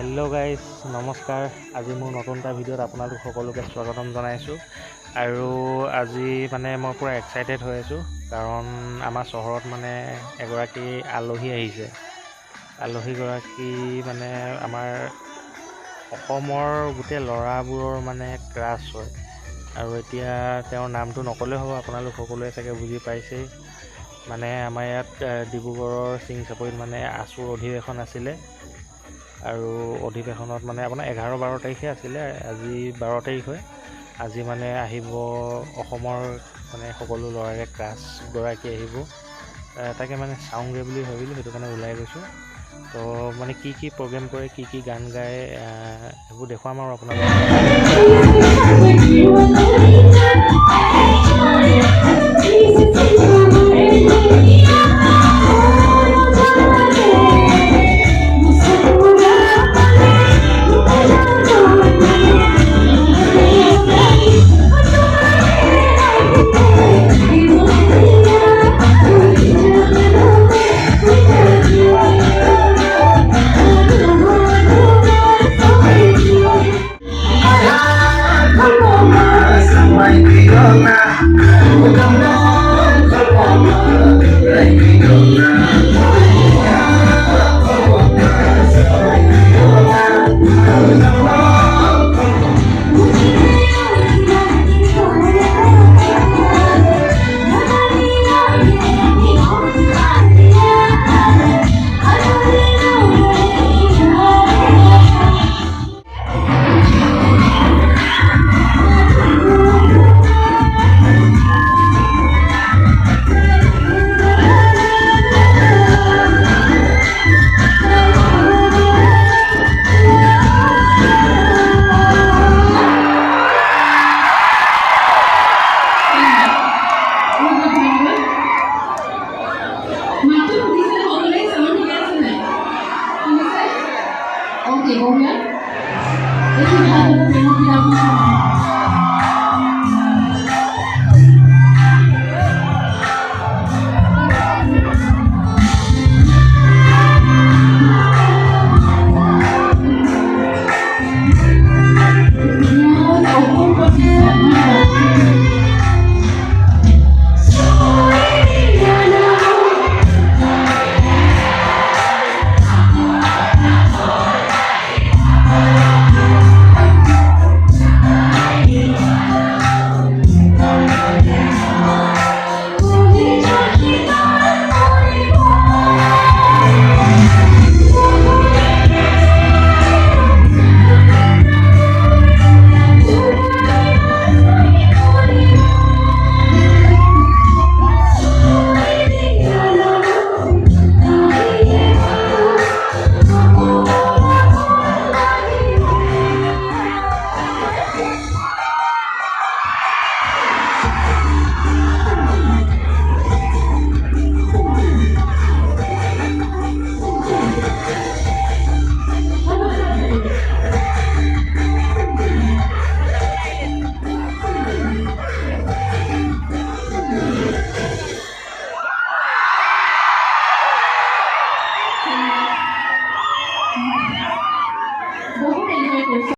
Hello' guys, নমস্কাৰ। আজি মোৰ নতুন এটা ভিডিঅ'ত আপোনালোক সকলোকে স্বাগতম জনাইছোঁ। আৰু আজি মই পূৰা এক্সাইটেড হৈ আছোঁ, কাৰণ আমাৰ চহৰত এগৰাকী আলহী আহিছে। আলহীগৰাকী আমাৰ অসমৰ গোটেই ল'ৰাবোৰৰ ক্ৰাছ হয়। আৰু এতিয়া তেওঁৰ নামটো নক'লেও হ'ব, আপোনালোক সকলোৱে চাগে বুজি পাইছেই। আমাৰ ইয়াত ডিব্ৰুগড়ৰ চিং চাপৰিত আছুৰ অধিৱেশন আছিলে। আৰু অধিৱেশনত আপোনাৰ 11-12 তাৰিখে আছিলে, আজি 12 তাৰিখ হয়। আজি আহিব অসমৰ সকলো ল'ৰাৰে ক্ৰাছগৰাকী আহিব। তাকে চাওঁগৈ বুলি ভাবিলোঁ, সেইটো কাৰণে ওলাই গৈছোঁ। তো কি প্ৰগ্ৰেম কৰে, কি গান গায়, সেইবোৰ দেখুৱাম আৰু আপোনালোকক। Okay, go ahead. This is how the